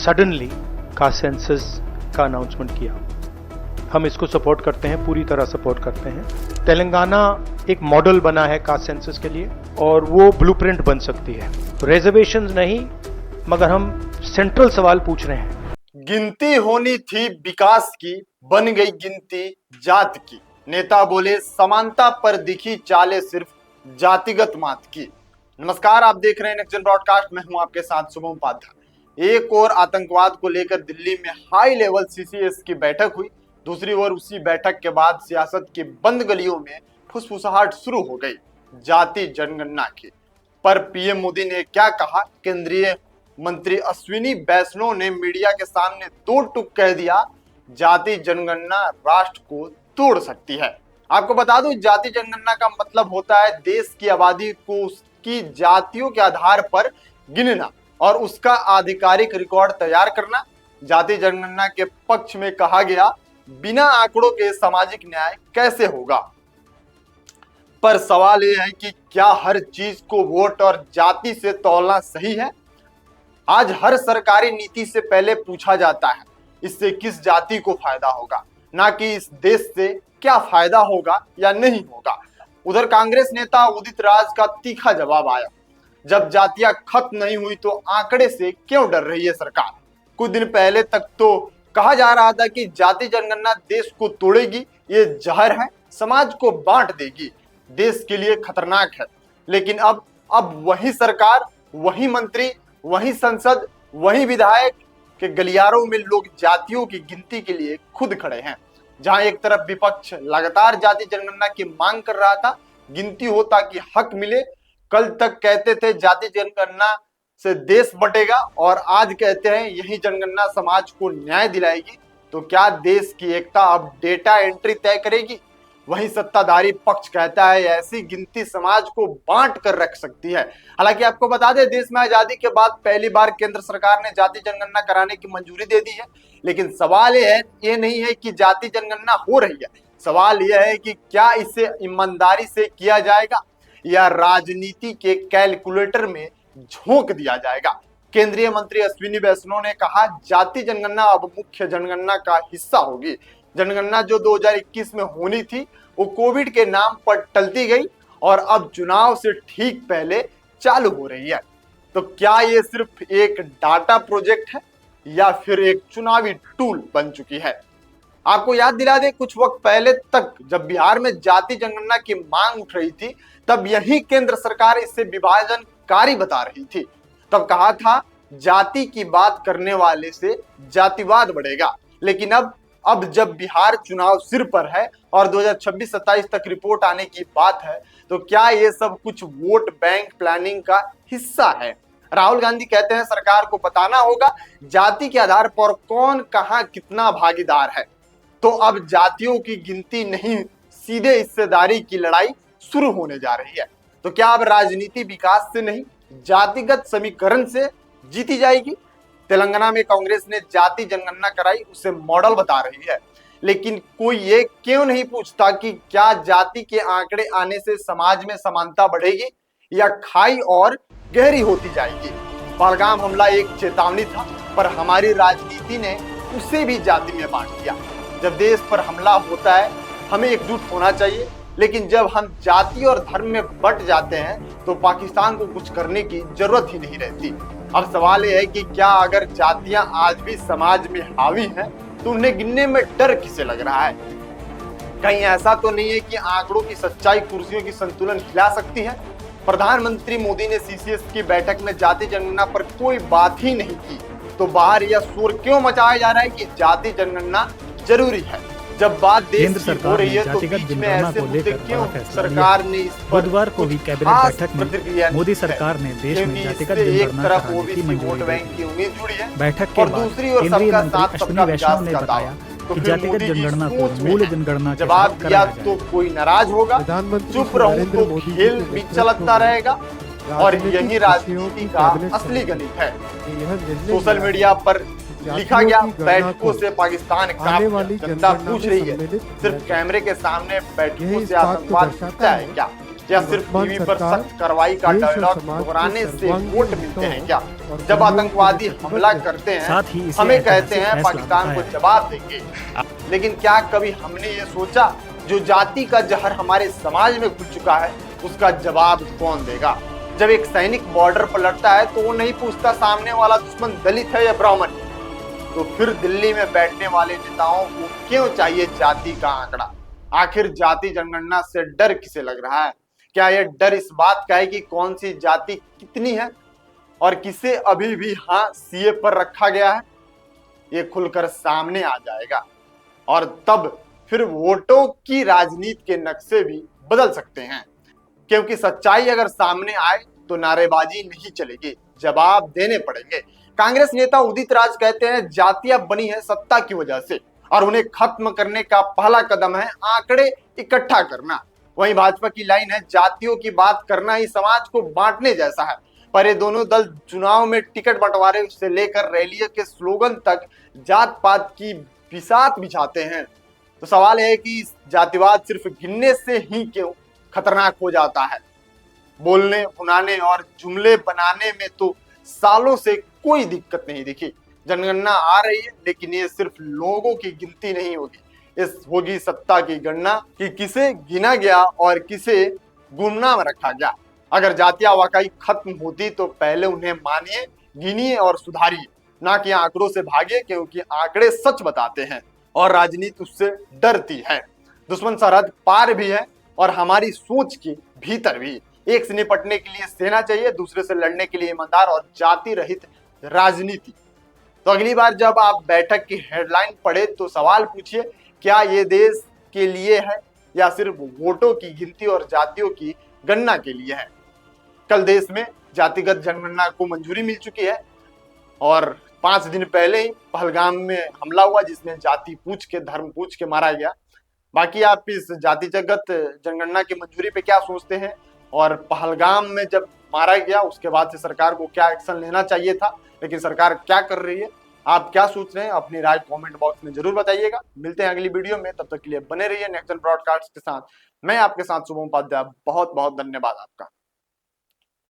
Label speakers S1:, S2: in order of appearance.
S1: Suddenly caste census का announcement किया। हम इसको सपोर्ट करते हैं, पूरी तरह सपोर्ट करते हैं। तेलंगाना एक मॉडल बना है कास्ट सेंसस के लिए और वो ब्लूप्रिंट बन सकती है। रिजर्वेशंस नहीं, मगर हम सेंट्रल सवाल पूछ रहे हैं।
S2: गिनती होनी थी विकास की, बन गई गिनती जात की। नेता बोले समानता पर दिखी चाले सिर्फ जातिगत मात की। नमस्कार, आप देख रहे हैं नेक्स्ट जन ब्रॉडकास्ट। मैं हूं आपके साथ शुभम उपाध्याय। एक और आतंकवाद को लेकर दिल्ली में हाई लेवल सीसीएस की बैठक हुई, दूसरी ओर उसी बैठक के बाद सियासत की बंद गलियों में फुसफुसाहट शुरू हो गई जाति जनगणना की। पर पीएम मोदी ने क्या कहा? केंद्रीय मंत्री अश्विनी वैष्णव ने मीडिया के सामने दो टूक कह दिया, जाति जनगणना राष्ट्र को तोड़ सकती है। आपको बता दूं, जाति जनगणना का मतलब होता है देश की आबादी को उसकी जातियों के आधार पर गिनना और उसका आधिकारिक रिकॉर्ड तैयार करना। जाति जनगणना के पक्ष में कहा गया, बिना आंकड़ों के सामाजिक न्याय कैसे होगा? पर सवाल यह है कि क्या हर चीज को वोट और जाति से तौलना सही है? आज हर सरकारी नीति से पहले पूछा जाता है, इससे किस जाति को फायदा होगा, ना कि इस देश से क्या फायदा होगा या नहीं होगा। उधर कांग्रेस नेता उदित राज का तीखा जवाब आया, जब जातियां खत्म नहीं हुई तो आंकड़े से क्यों डर रही है सरकार? कुछ दिन पहले तक तो कहा जा रहा था कि जाति जनगणना देश को तोड़ेगी, ये जहर है, समाज को बांट देगी, देश के लिए खतरनाक है। लेकिन अब वही सरकार, वही मंत्री, वही संसद, वही विधायक के गलियारों में लोग जातियों की गिनती के लिए खुद खड़े हैं। जहां एक तरफ विपक्ष लगातार जाति जनगणना की मांग कर रहा था, गिनती हो ताकि हक मिले। कल तक कहते थे जाति जनगणना से देश बटेगा और आज कहते हैं यही जनगणना समाज को न्याय दिलाएगी। तो क्या देश की एकता अब डेटा एंट्री तय करेगी? वही सत्ताधारी पक्ष कहता है ऐसी गिनती समाज को बांट कर रख सकती है। हालांकि आपको बता दें, देश में आजादी के बाद पहली बार केंद्र सरकार ने जाति जनगणना कराने की मंजूरी दे दी है। लेकिन सवाल ये नहीं है कि जाति जनगणना हो रही है, सवाल यह है कि क्या इसे ईमानदारी से किया जाएगा या राजनीति के कैलकुलेटर में झोंक दिया जाएगा। केंद्रीय मंत्री अश्विनी वैष्णव ने कहा, जाति जनगणना अब मुख्य जनगणना का हिस्सा होगी। जनगणना जो 2021 में होनी थी वो कोविड के नाम पर टलती गई और अब चुनाव से ठीक पहले चालू हो रही है। तो क्या ये सिर्फ एक डाटा प्रोजेक्ट है या फिर एक चुनावी टूल बन चुकी है? आपको याद दिला दे, कुछ वक्त पहले तक जब बिहार में जाति जनगणना की मांग उठ रही थी, तब यही केंद्र सरकार इसे विभाजनकारी बता रही थी। तब कहा था जाति की बात करने वाले से जातिवाद बढ़ेगा। लेकिन अब जब बिहार चुनाव सिर पर है और 2026-27 तक रिपोर्ट आने की बात है, तो क्या ये सब कुछ वोट बैंक प्लानिंग का हिस्सा है? राहुल गांधी कहते हैं सरकार को बताना होगा जाति के आधार पर कौन कहां कितना भागीदार है। तो अब जातियों की गिनती नहीं, सीधे हिस्सेदारी की लड़ाई शुरू होने जा रही है। तो क्या अब राजनीति विकास से नहीं, जातिगत समीकरण से जीती जाएगी? तेलंगाना में कांग्रेस ने जाति जनगणना कराई, उसे मॉडल बता रही है। लेकिन कोई ये क्यों नहीं पूछता कि क्या जाति के आंकड़े आने से समाज में समानता बढ़ेगी या खाई और गहरी होती जाएगी? पहलगाम हमला एक चेतावनी था, पर हमारी राजनीति ने उसे भी जाति में बांट दिया। जब देश पर हमला होता है हमें एकजुट होना चाहिए, लेकिन जब हम जाति और धर्म में बट जाते हैं तो पाकिस्तान को कुछ करने की जरूरत ही नहीं रहती। अब सवाल यह है कि क्या अगर जातियां आज भी समाज में हावी हैं तो उन्हें गिनने में डर किसे लग रहा है? कहीं ऐसा तो नहीं है कि आंकड़ों की सच्चाई कुर्सियों की संतुलन हिला सकती है? प्रधानमंत्री मोदी ने सीसीएस की बैठक में जाति जनगणना पर कोई बात ही नहीं की, तो बाहर यह शोर क्यों मचाया जा रहा है कि जाति जनगणना जरूरी है? जब बात देश की हो रही है तो बीच में ऐसे मुद्दे क्यों सरकार ने इस पर
S3: बुधवार को हुई कैबिनेट बैठक में मोदी सरकार ने देश में जातिगत जनगणना कराने की मंजूरी दी। बैठक के बाद केंद्रीय मंत्री अश्विनी वैष्णव ने बताया कि जातिगत जनगणना को मूल जनगणना के
S2: जवाब दिया तो कोई नाराज होगा, चुप रहूं तो खेल भी चलता रहेगा। और यही राजनीति का असली गणित है। सोशल मीडिया पर लिखा गया, बैठकों से पाकिस्तान का जनता पूछ रही है, सिर्फ कैमरे के सामने बैठकों से आतंकवाद दिखता है क्या? या सिर्फ टीवी पर सख्त कार्रवाई का डायलॉग दोहराने से वोट मिलते हैं क्या? जब आतंकवादी हमला करते हैं हमें कहते हैं पाकिस्तान को जवाब देंगे, लेकिन क्या कभी हमने ये सोचा जो जाति का जहर हमारे समाज में घुस चुका है उसका जवाब कौन देगा? जब एक सैनिक बॉर्डर पर लड़ता है तो वो नहीं पूछता सामने वाला दुश्मन दलित है या ब्राह्मण, तो फिर दिल्ली में बैठने वाले नेताओं को क्यों चाहिए जाति का आंकड़ा? आखिर जाति जनगणना से डर किसे लग रहा है? क्या यह डर इस बात का है कि कौन सी जाति कितनी है और किसे अभी भी हाँ सीए पर रखा गया है? ये खुलकर सामने आ जाएगा और तब फिर वोटों की राजनीति के नक्शे भी बदल सकते हैं, क्योंकि सच्चाई अगर सामने आए तो नारेबाजी नहीं चलेगी, जवाब देने पड़ेंगे। कांग्रेस नेता उदित राज कहते हैं जातियां बनी है सत्ता की वजह से और उन्हें खत्म करने का पहला कदम है आंकड़े इकट्ठा करना। वहीं भाजपा की लाइन है जातियों की बात करना ही समाज को बांटने जैसा है। पर ये दोनों दल चुनाव में टिकट बंटवारे से लेकर रैलियों के स्लोगन तक जात पात की बिसात बिछाते हैं। तो सवाल है कि जातिवाद सिर्फ गिनने से ही क्यों खतरनाक हो जाता है? बोलने बुनाने और जुमले बनाने में तो सालों से कोई दिक्कत नहीं दिखी। जनगणना आ रही है लेकिन ये सिर्फ लोगों की गिनती नहीं होगी, इस होगी सत्ता की गणना कि किसे गिना गया और किसे गुमनाम रखा गया। अगर जातियां वाकई खत्म होती तो पहले उन्हें मानिए, गिनिए और सुधारिए, ना कि आंकड़ों से भागे, क्योंकि आंकड़े सच बताते हैं और राजनीति उससे डरती है। दुश्मन सरहद पार भी है और हमारी सोच के भीतर भी। एक से निपटने के लिए सेना चाहिए, दूसरे से लड़ने के लिए ईमानदार और जाति रहित राजनीति। तो अगली बार जब आप बैठक की हेडलाइन पढ़े तो सवाल पूछिए, क्या ये देश के लिए है या सिर्फ वोटों की गिनती और जातियों की गणना के लिए है? कल देश में जातिगत जनगणना को मंजूरी मिल चुकी है और 5 दिन पहले ही पहलगाम में हमला हुआ जिसमें जाति पूछ के धर्म पूछ के मारा गया। बाकी आप इस जातिगत जनगणना की मंजूरी पे क्या सोचते हैं और पहलगाम में जब मारा गया उसके बाद से सरकार को क्या एक्शन लेना चाहिए था, लेकिन सरकार क्या कर रही है? आप क्या सोच रहे हैं? अपनी राय कमेंट बॉक्स में जरूर बताइएगा। मिलते हैं अगली वीडियो में, तब तक के लिए बने रहिए नेक्स्ट जन ब्रॉडकास्ट के साथ। मैं आपके साथ शुभम उपाध्याय। बहुत बहुत धन्यवाद आपका।